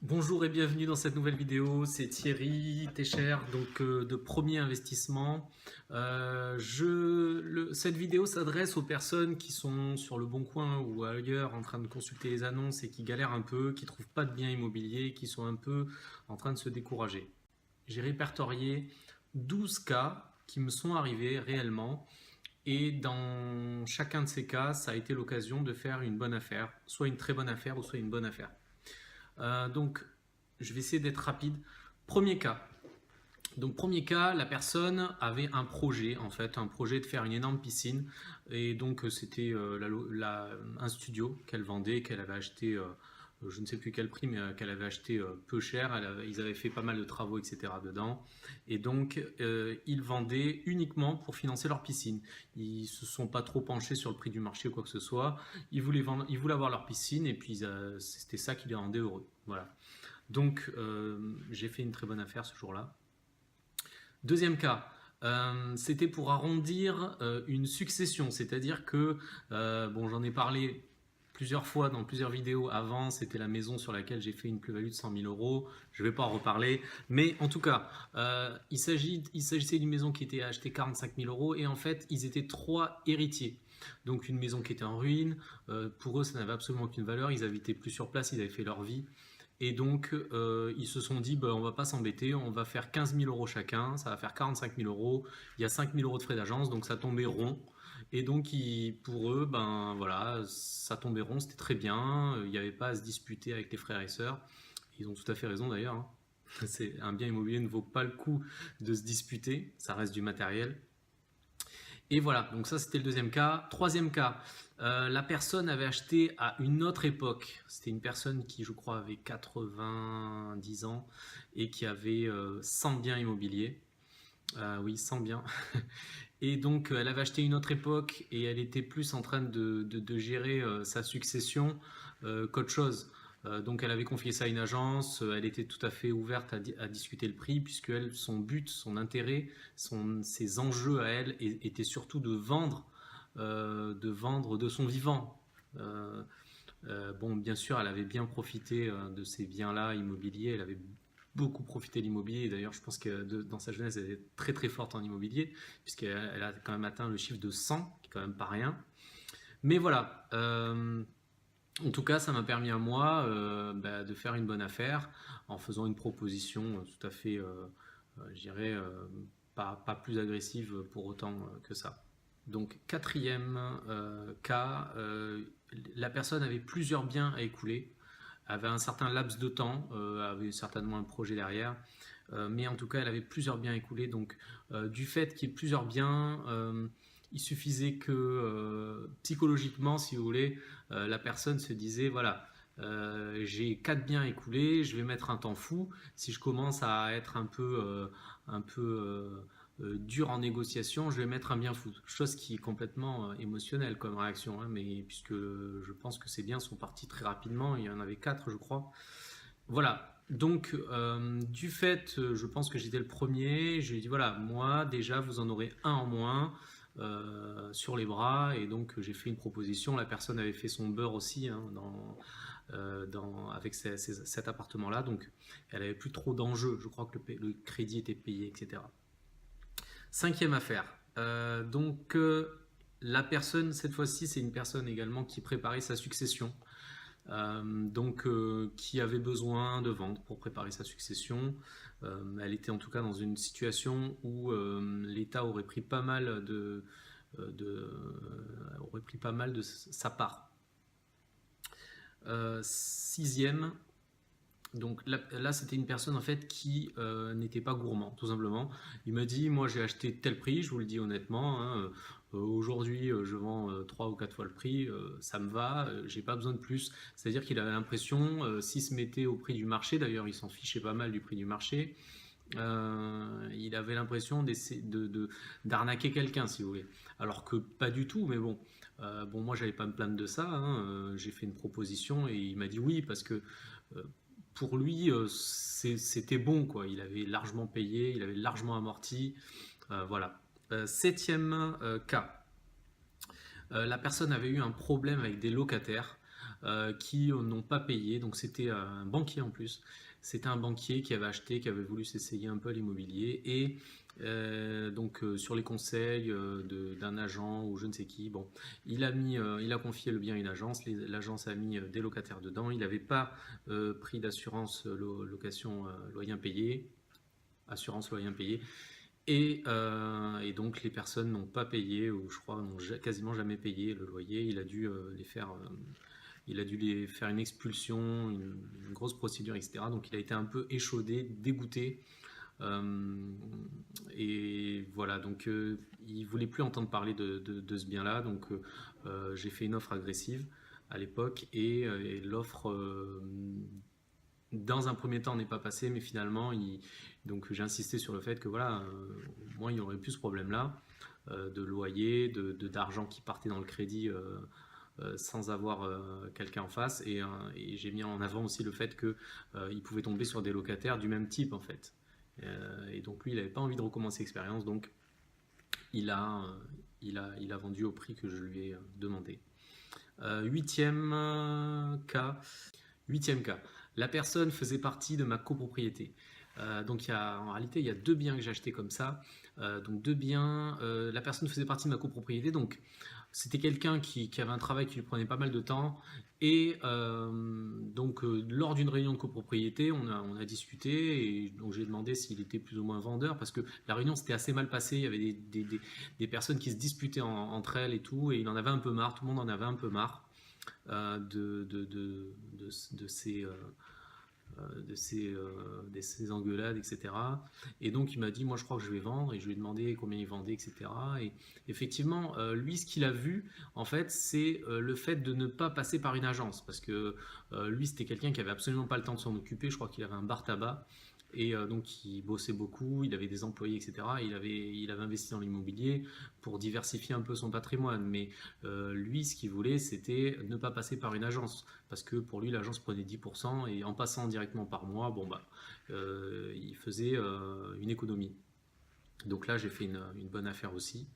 Bonjour et bienvenue dans cette nouvelle vidéo, c'est Thierry Técher, donc de Premier Investissement. Cette vidéo s'adresse aux personnes qui sont sur le Bon Coin ou ailleurs en train de consulter les annonces et qui galèrent un peu, qui ne trouvent pas de biens immobiliers, qui sont un peu en train de se décourager. J'ai répertorié 12 cas qui me sont arrivés réellement et dans chacun de ces cas, ça a été l'occasion de faire une bonne affaire, soit une très bonne affaire ou soit une bonne affaire. Donc, je vais essayer d'être rapide. Premier cas. Donc, premier cas, la personne avait un projet, en fait, un projet de faire une énorme piscine. Et donc, c'était un studio qu'elle vendait, qu'elle avait acheté, je ne sais plus quel prix, mais qu'elle avait acheté peu cher. Ils avaient fait pas mal de travaux, etc. dedans. Et donc, ils vendaient uniquement pour financer leur piscine. Ils se sont pas trop penchés sur le prix du marché ou quoi que ce soit. Ils voulaient avoir leur piscine et puis c'était ça qui les rendait heureux. Voilà. Donc, j'ai fait une très bonne affaire ce jour-là. Deuxième cas, c'était pour arrondir une succession, c'est-à-dire que, bon, j'en ai parlé plusieurs fois dans plusieurs vidéos avant, c'était la maison sur laquelle j'ai fait une plus-value de 100 000 euros, je ne vais pas en reparler, mais en tout cas, il s'agissait d'une maison qui était achetée 45 000 euros et en fait, ils étaient trois héritiers. Donc une maison qui était en ruine, pour eux ça n'avait absolument aucune valeur, ils n'habitaient plus sur place, ils avaient fait leur vie. Et donc, ils se sont dit, bah, on va pas s'embêter, on va faire 15 000 euros chacun, ça va faire 45 000 euros, il y a 5 000 euros de frais d'agence, donc ça tombait rond. Et donc, pour eux, ben voilà, ça tombait rond, c'était très bien, il n'y avait pas à se disputer avec les frères et sœurs. Ils ont tout à fait raison d'ailleurs, hein. Un bien immobilier ne vaut pas le coup de se disputer, ça reste du matériel. Et voilà, donc ça c'était le deuxième cas. Troisième cas, la personne avait acheté à une autre époque. C'était une personne qui, je crois, avait 90 ans et qui avait 100 biens immobiliers. Oui, 100 biens. Et donc, elle avait acheté une autre époque et elle était plus en train de gérer sa succession qu'autre chose. Donc, elle avait confié ça à une agence. Elle était tout à fait ouverte à discuter le prix, puisque elle, son but, son intérêt, ses enjeux à elle étaient surtout de vendre de son vivant. Euh, bon, bien sûr, elle avait bien profité de ces biens-là immobiliers. Elle avait beaucoup profité de l'immobilier. D'ailleurs, je pense que dans sa jeunesse, elle est très très forte en immobilier, puisqu'elle a quand même atteint le chiffre de 100, qui est quand même pas rien. Mais voilà, en tout cas, ça m'a permis à moi bah, de faire une bonne affaire en faisant une proposition tout à fait, je dirais, pas plus agressive pour autant que ça. Donc, quatrième cas, la personne avait plusieurs biens à écouler, avait un certain laps de temps, avait certainement un projet derrière, mais en tout cas, elle avait plusieurs biens écoulés. Donc, du fait qu'il y ait plusieurs biens, il suffisait que psychologiquement, si vous voulez, la personne se disait voilà, j'ai quatre biens écoulés, je vais mettre un temps fou. Si je commence à être un peu dur en négociation, je vais mettre un bien fou. Chose qui est complètement émotionnelle comme réaction, hein, mais puisque je pense que ces biens sont partis très rapidement, il y en avait quatre, je crois. Voilà. Donc, du fait, je pense que j'étais le premier, je lui ai dit voilà, moi déjà, vous en aurez un en moins sur les bras, et donc j'ai fait une proposition. La personne avait fait son beurre aussi hein, avec cet appartement-là, donc elle avait plus trop d'enjeux. Je crois que le crédit était payé, etc. Cinquième affaire. La personne, cette fois-ci, c'est une personne également qui préparait sa succession. Qui avait besoin de vendre pour préparer sa succession. Elle était en tout cas dans une situation où l'État aurait pris pas mal aurait pris pas mal de sa part. Sixième, donc là, c'était une personne en fait qui n'était pas gourmand, tout simplement. Il m'a dit, moi j'ai acheté tel prix, je vous le dis honnêtement, hein, aujourd'hui je vends 3 ou 4 fois le prix, ça me va, j'ai pas besoin de plus. C'est-à-dire qu'il avait l'impression, s'il se mettait au prix du marché, d'ailleurs il s'en fichait pas mal du prix du marché, il avait l'impression d'arnaquer quelqu'un, si vous voulez. Alors que pas du tout, mais bon. Bon, moi, j'allais pas me plaindre de ça, hein. J'ai fait une proposition et il m'a dit oui parce que euh, pour lui, c'était bon, quoi. Il avait largement payé, il avait largement amorti. Voilà. Septième cas. La personne avait eu un problème avec des locataires. qui n'ont pas payé. Donc c'était un banquier en plus. C'était un banquier qui avait acheté, qui avait voulu s'essayer un peu à l'immobilier et sur les conseils d'un agent ou je ne sais qui, bon, il a confié le bien à une agence. L'agence a mis des locataires dedans. Il n'avait pas pris d'assurance location loyer impayé, assurance loyer impayé. Et donc les personnes n'ont pas payé, ou je crois n'ont quasiment jamais payé le loyer. Il a dû les faire une expulsion, une grosse procédure, etc. Donc il a été un peu échaudé, dégoûté. Et voilà, donc il voulait plus entendre parler de ce bien-là. Donc j'ai fait une offre agressive à l'époque et l'offre dans un premier temps n'est pas passée, mais finalement donc j'ai insisté sur le fait que voilà, moi il n'y aurait plus ce problème-là de loyer, d'argent qui partait dans le crédit sans avoir quelqu'un en face. Et j'ai mis en avant aussi le fait qu'il pouvait tomber sur des locataires du même type en fait. Et donc lui, il n'avait pas envie de recommencer l'expérience, donc il a vendu au prix que je lui ai demandé. Huitième cas. La personne faisait partie de ma copropriété. Donc en réalité, il y a 2 biens que j'ai achetés comme ça. Donc 2 biens, la personne faisait partie de ma copropriété, donc c'était quelqu'un qui avait un travail qui lui prenait pas mal de temps. Et lors d'une réunion de copropriété, on a discuté et donc j'ai demandé s'il était plus ou moins vendeur parce que la réunion s'était assez mal passée. Il y avait des personnes qui se disputaient entre elles et tout, et il en avait un peu marre, tout le monde en avait un peu marre de ces engueulades, etc. Et donc il m'a dit, moi je crois que je vais vendre, et je lui ai demandé combien il vendait, etc. Et effectivement, lui, ce qu'il a vu, en fait, c'est le fait de ne pas passer par une agence, parce que lui, c'était quelqu'un qui avait absolument pas le temps de s'en occuper. Je crois qu'il avait un bar tabac. Et donc il bossait beaucoup, il avait des employés, etc. Il avait investi dans l'immobilier pour diversifier un peu son patrimoine. Mais lui, ce qu'il voulait, c'était ne pas passer par une agence. Parce que pour lui, l'agence prenait 10%, et en passant directement par moi, il faisait une économie. Donc là, j'ai fait une bonne affaire aussi.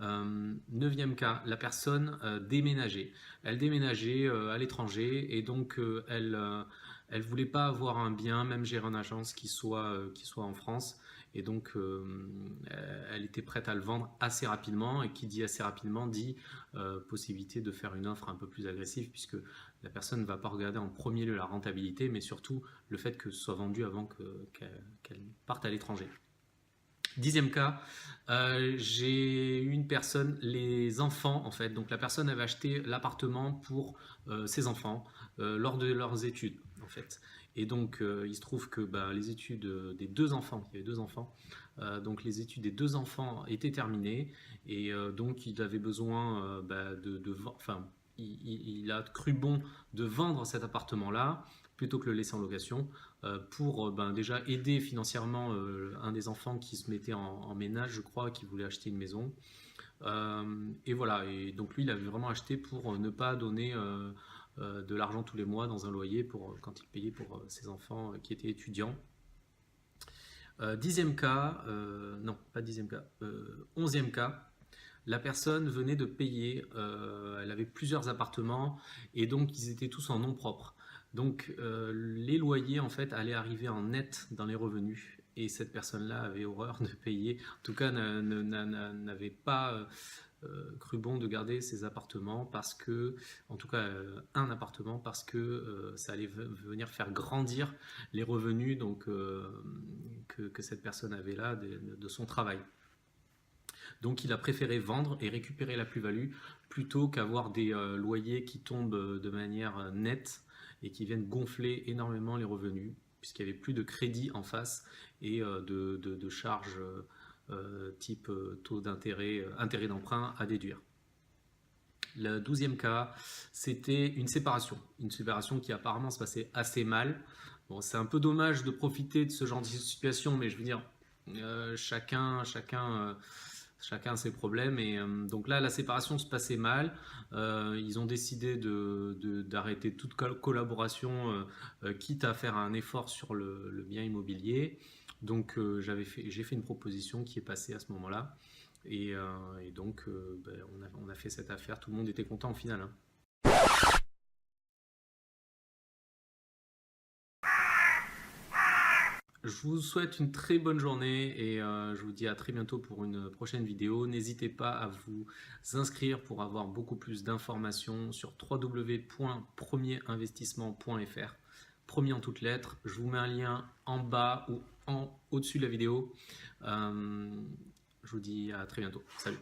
9e cas, la personne déménageait. Elle déménageait à l'étranger, et donc elle voulait pas avoir un bien, même gérer une agence qui soit en France. Et donc elle était prête à le vendre assez rapidement. Et qui dit assez rapidement dit possibilité de faire une offre un peu plus agressive, puisque la personne ne va pas regarder en premier lieu la rentabilité, mais surtout le fait que ce soit vendu avant qu'elle parte à l'étranger. 10e cas, j'ai eu une personne, les enfants en fait. Donc la personne avait acheté l'appartement pour ses enfants lors de leurs études en fait. Et donc il se trouve que les études des 2 enfants, il y avait 2 enfants, donc les études des 2 enfants étaient terminées, et donc il avait besoin il a cru bon de vendre cet appartement-là plutôt que le laisser en location, pour déjà aider financièrement un des enfants qui se mettait en ménage, je crois, qui voulait acheter une maison. Et voilà, et donc lui, il avait vraiment acheté pour ne pas donner de l'argent tous les mois dans un loyer quand il payait pour ses enfants qui étaient étudiants. 10e cas, non, pas 10e cas, 11e cas. La personne venait de payer, elle avait plusieurs appartements, et donc ils étaient tous en nom propre. Donc les loyers en fait allaient arriver en net dans les revenus, et cette personne-là avait horreur de payer, en tout cas n'avait pas cru bon de garder ses appartements, parce que, en tout cas un appartement, parce que ça allait venir faire grandir les revenus donc, que cette personne avait là de son travail. Donc il a préféré vendre et récupérer la plus-value plutôt qu'avoir des loyers qui tombent de manière nette et qui viennent gonfler énormément les revenus, puisqu'il n'y avait plus de crédit en face et de charges type taux d'intérêt, intérêt d'emprunt à déduire. Le 12e cas, c'était une séparation qui apparemment se passait assez mal. Bon, c'est un peu dommage de profiter de ce genre de situation, mais je veux dire, chacun a ses problèmes. Et donc là, la séparation se passait mal. Ils ont décidé d'arrêter toute collaboration, quitte à faire un effort sur le bien immobilier. Donc j'ai fait une proposition qui est passée à ce moment-là. Et donc on a fait cette affaire. Tout le monde était content au final, hein. Je vous souhaite une très bonne journée et je vous dis à très bientôt pour une prochaine vidéo. N'hésitez pas à vous inscrire pour avoir beaucoup plus d'informations sur www.premierinvestissement.fr. Premier en toutes lettres. Je vous mets un lien en bas ou au-dessus de la vidéo. Je vous dis à très bientôt. Salut.